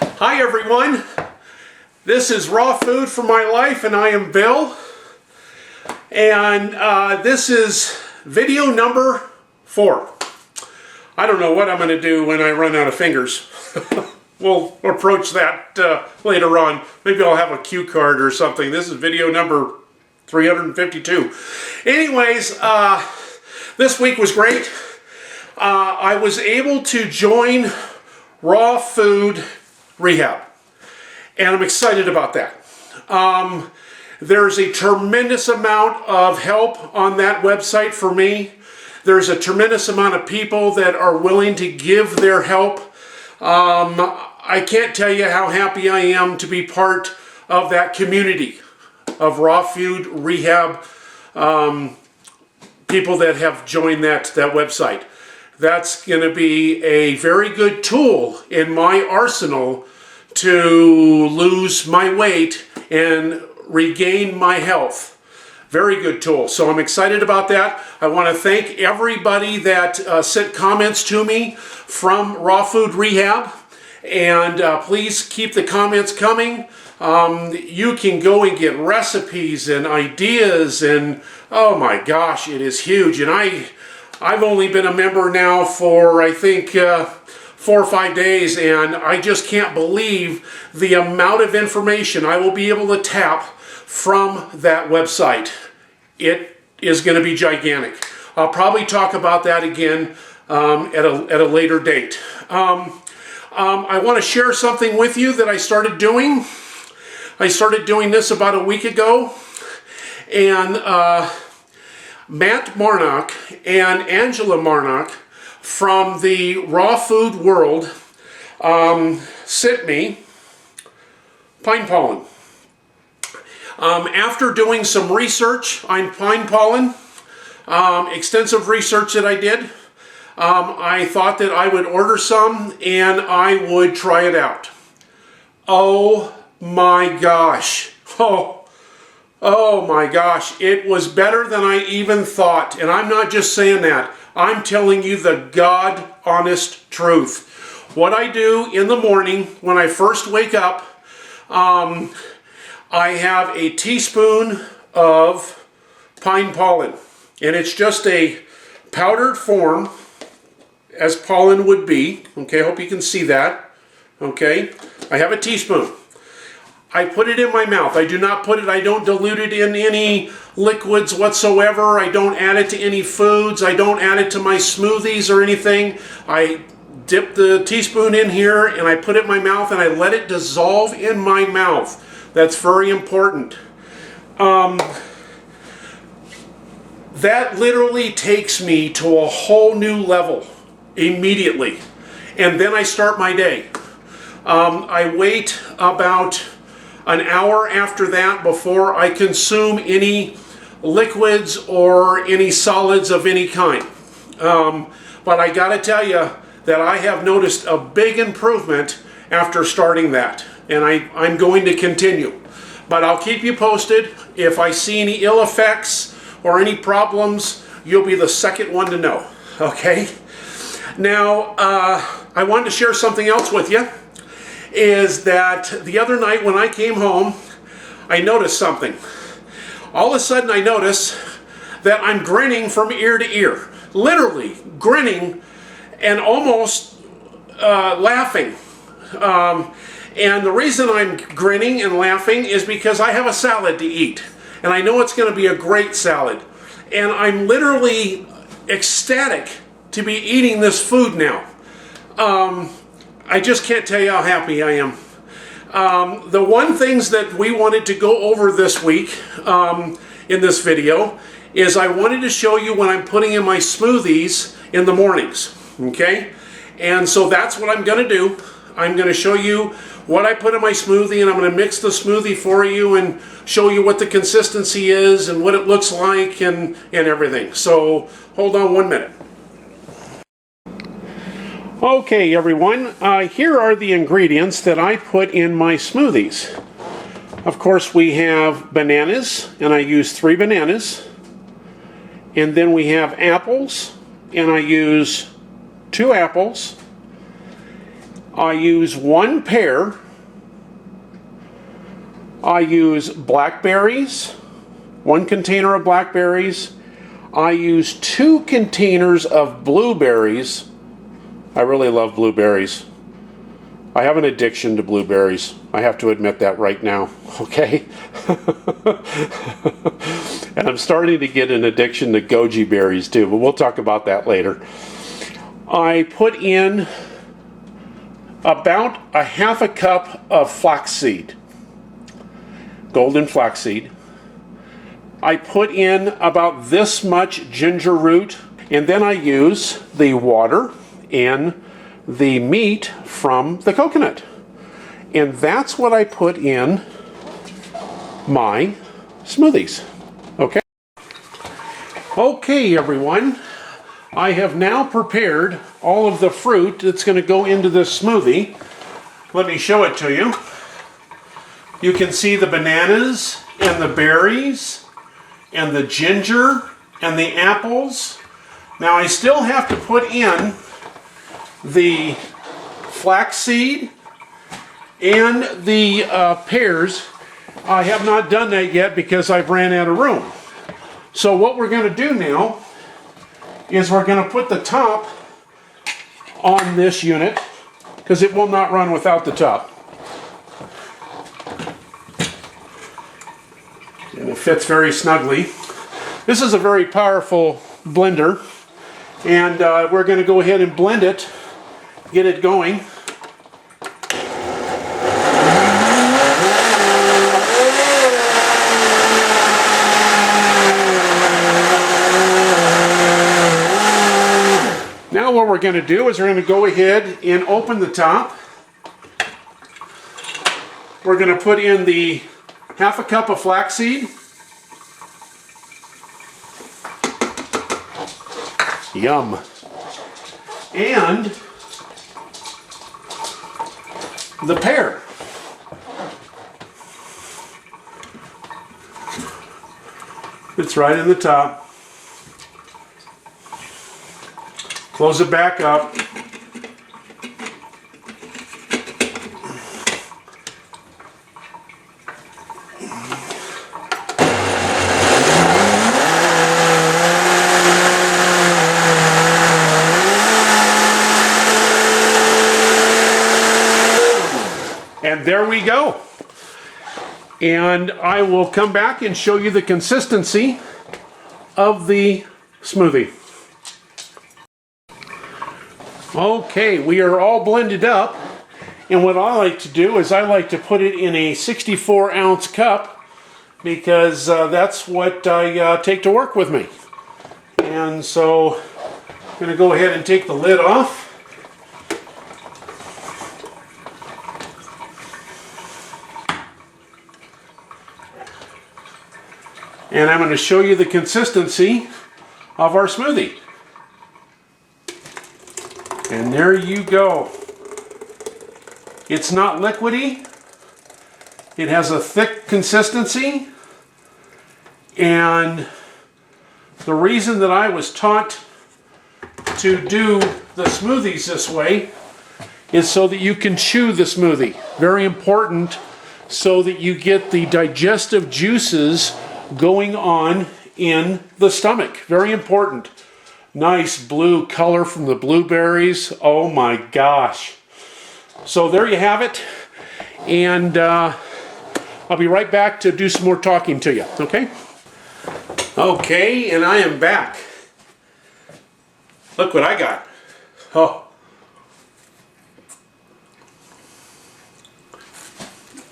Hi everyone, this is Raw Food for My Life and I am Bill, and this is video number 4. I don't know what I'm going to do when I run out of fingers. We'll approach that later on. Maybe I'll have a cue card or something. This is video number 352. Anyways, this week was great. I was able to join Raw Food Rehab, and I'm excited about that. There's a tremendous amount of help on that website for me. There's a tremendous amount of people that are willing to give their help. I can't tell you how happy I am to be part of that community of Raw Food Rehab people that have joined that website. That's going to be a very good tool in my arsenal to lose my weight and regain my health. Very good tool. So I'm excited about that. I want to thank everybody that sent comments to me from Raw Food Rehab. And please keep the comments coming. You can go and get recipes and ideas, and oh my gosh, it is huge. And I've only been a member now for, I think, 4 or 5 days, and I just can't believe the amount of information I will be able to tap from that website. It is going to be gigantic. I'll probably talk about that again at a later date. I want to share something with you that I started doing. I started doing this about a week ago, and Matt Marnock and Angela Marnock from the Raw Food World sent me pine pollen. After doing some research on pine pollen, extensive research that I did, I thought that I would order some and I would try it out. Oh my gosh. Oh my gosh. It was better than I even thought. And I'm not just saying that. I'm telling you the God honest truth. What I do in the morning when I first wake up, I have a teaspoon of pine pollen. And it's just a powdered form, as pollen would be. Okay, I hope you can see that. Okay, I have a teaspoon. I put it in my mouth. I don't dilute it in any liquids whatsoever. I don't add it to any foods. I don't add it to my smoothies or anything. I dip the teaspoon in here and I put it in my mouth and I let it dissolve in my mouth. That's very important. That literally takes me to a whole new level immediately. And then I start my day. I wait about an hour after that before I consume any liquids or any solids of any kind. But I gotta tell you that I have noticed a big improvement after starting that. And I'm going to continue. But I'll keep you posted. If I see any ill effects or any problems, you'll be the second one to know. Okay? Now, I wanted to share something else with you. Is that the other night when I came home, I noticed something. All of a sudden I notice that I'm grinning from ear to ear. Literally grinning and almost laughing. And the reason I'm grinning and laughing is because I have a salad to eat. And I know it's going to be a great salad. And I'm literally ecstatic to be eating this food now. I just can't tell you how happy I am. The one things that we wanted to go over this week in this video is I wanted to show you what I'm putting in my smoothies in the mornings. Okay? And so that's what I'm going to do. I'm going to show you what I put in my smoothie, and I'm going to mix the smoothie for you and show you what the consistency is and what it looks like and everything. So hold on 1 minute. Okay everyone, here are the ingredients that I put in my smoothies. Of course we have bananas, and I use 3 bananas. And then we have apples, and I use 2 apples. I use 1 pear. I use blackberries, 1 container of blackberries. I use 2 containers of blueberries. I really love blueberries. I have an addiction to blueberries. I have to admit that right now, okay? And I'm starting to get an addiction to goji berries too, but we'll talk about that later. I put in about a half a cup of flaxseed, golden flaxseed. I put in about this much ginger root, and then I use the water and the meat from the coconut. And that's what I put in my smoothies. Okay? Okay, everyone. I have now prepared all of the fruit that's going to go into this smoothie. Let me show it to you. You can see the bananas and the berries and the ginger and the apples. Now I still have to put in the flaxseed and the pears. I have not done that yet because I've ran out of room. So what we're going to do now is we're going to put the top on this unit because it will not run without the top. And it fits very snugly. This is a very powerful blender, and we're going to go ahead and blend it, get it going. Now what we're going to do is we're going to go ahead and open the top. We're going to put in the half a cup of flaxseed. Yum. And the pear. It's right in the top. Close it back up. And there we go. And I will come back and show you the consistency of the smoothie. Okay, we are all blended up, and what I like to do is I like to put it in a 64-ounce cup because that's what I take to work with me. And so I'm going to go ahead and take the lid off. And I'm going to show you the consistency of our smoothie. And there you go. It's not liquidy. It has a thick consistency. And the reason that I was taught to do the smoothies this way is so that you can chew the smoothie. Very important, so that you get the digestive juices going on in the stomach. Very important. Nice blue color from the blueberries. Oh my gosh. So there you have it. And I'll be right back to do some more talking to you. Okay? Okay, and I am back. Look what I got. Oh.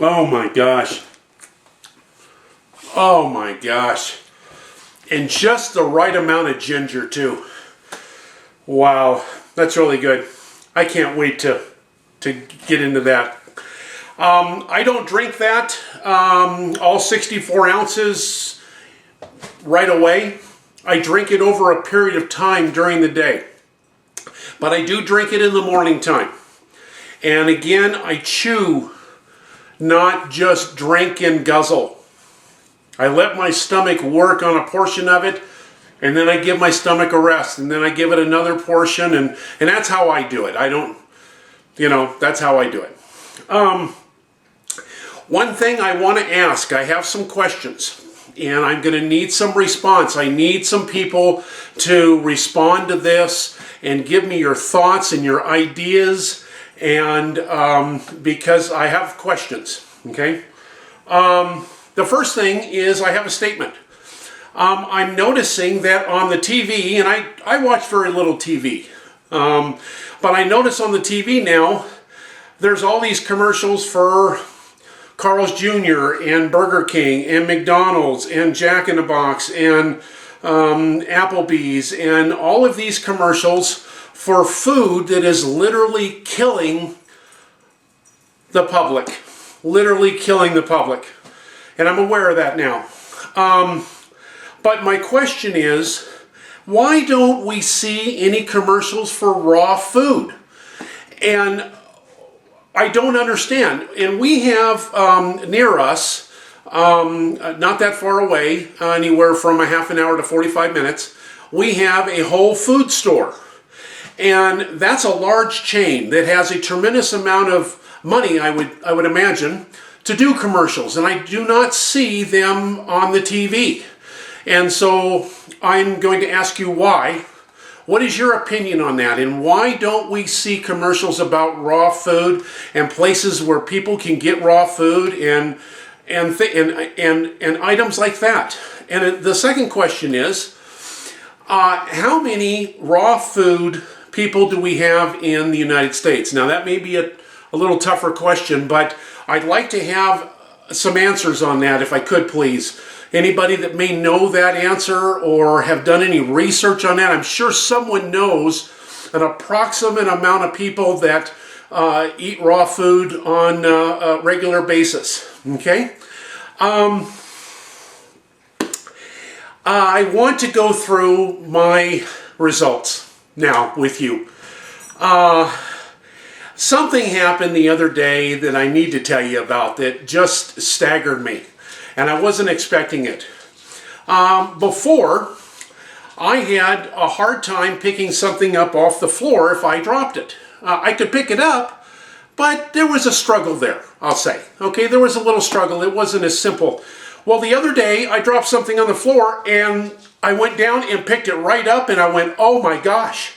Oh my gosh. Oh my gosh. And just the right amount of ginger too. Wow, that's really good. I can't wait to get into that. I don't drink that, all 64 ounces right away. I drink it over a period of time during the day. But I do drink it in the morning time. And again, I chew, not just drink and guzzle. I let my stomach work on a portion of it, and then I give my stomach a rest, and then I give it another portion, and that's how I do it. I don't That's how I do it. One thing I want to ask, I have some questions, and I'm going to need some response. I need some people to respond to this and give me your thoughts and your ideas, and because I have questions, okay? The first thing is I have a statement. I'm noticing that on the TV, and I watch very little TV, but I notice on the TV now, there's all these commercials for Carl's Jr. and Burger King and McDonald's and Jack in the Box and Applebee's, and all of these commercials for food that is literally killing the public. Literally killing the public. And I'm aware of that now. But my question is, why don't we see any commercials for raw food? And I don't understand. And we have near us, not that far away, anywhere from a half an hour to 45 minutes, we have a Whole Food store. And that's a large chain that has a tremendous amount of money, I would imagine, to do commercials. And I do not see them on the TV. And so I'm going to ask you why. What is your opinion on that? And why don't we see commercials about raw food and places where people can get raw food and items like that? And the second question is, how many raw food people do we have in the United States? Now that may be a little tougher question, but I'd like to have some answers on that if I could, please. Anybody that may know that answer or have done any research on that, I'm sure someone knows an approximate amount of people that eat raw food on a regular basis. Okay? I want to go through my results now with you. Something happened the other day that I need to tell you about that just staggered me. And I wasn't expecting it. Before, I had a hard time picking something up off the floor if I dropped it. I could pick it up, but there was a struggle there, I'll say. Okay, there was a little struggle. It wasn't as simple. Well, the other day, I dropped something on the floor, and I went down and picked it right up, and I went, oh my gosh.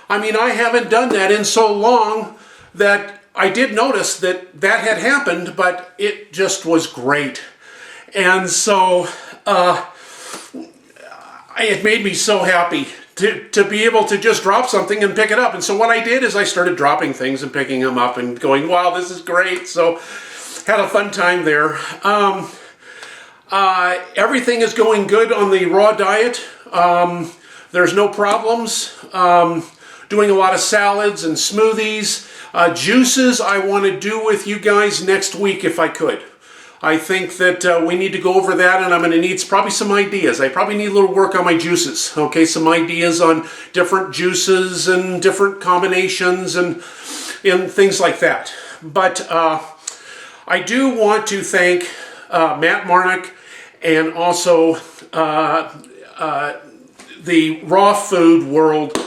I mean, I haven't done that in so long that I did notice that had happened, but it just was great. And so it made me so happy to be able to just drop something and pick it up. And so what I did is I started dropping things and picking them up and going, wow, this is great. So had a fun time there. Everything is going good on the raw diet. There's no problems. Doing a lot of salads and smoothies. Juices I want to do with you guys next week if I could. I think that we need to go over that, and I'm going to need probably some ideas. I probably need a little work on my juices, okay? Some ideas on different juices and different combinations and things like that. But I do want to thank Matt Marnick and also the Raw Food World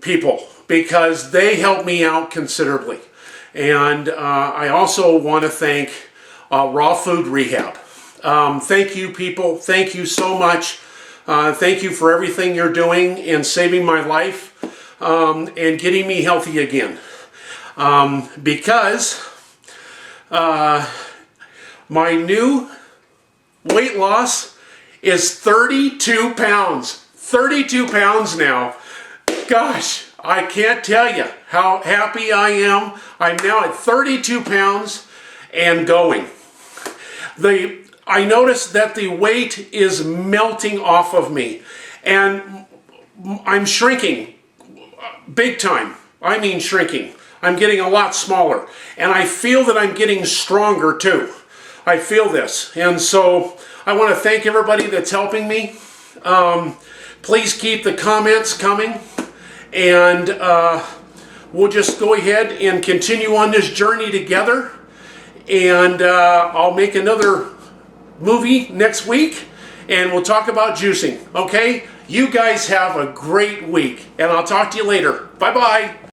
people, because they helped me out considerably. And I also want to thank Raw Food Rehab. Thank you, people. Thank you so much. Thank you for everything you're doing in saving my life and getting me healthy again. Because my new weight loss is 32 pounds. 32 pounds now. Gosh, I can't tell you how happy I am. I'm now at 32 pounds and going. I noticed that the weight is melting off of me, and I'm shrinking big time. I mean shrinking. I'm getting a lot smaller, and I feel that I'm getting stronger too. I feel this, and so I want to thank everybody that's helping me. Please keep the comments coming, and we'll just go ahead and continue on this journey together. And I'll make another movie next week, and we'll talk about juicing, okay? You guys have a great week, and I'll talk to you later. Bye-bye.